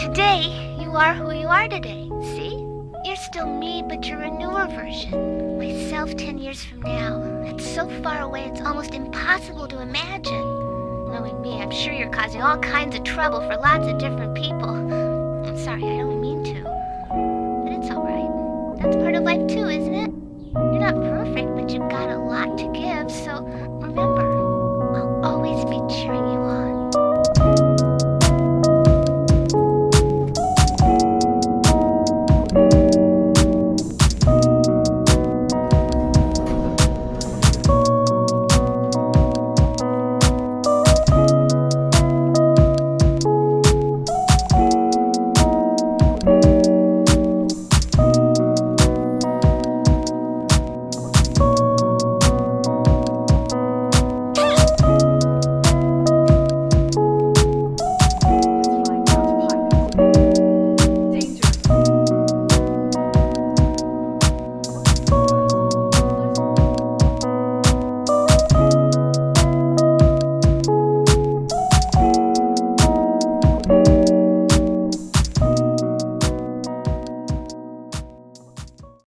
Today, you are who you are today, see? You're still me, but you're a newer version. Myself 10 years from now. It's so far away it's almost impossible to imagine. Knowing me, I'm sure you're causing all kinds of trouble for lots of different people. I'm sorry, I don't mean to. But it's alright. That's part of life too.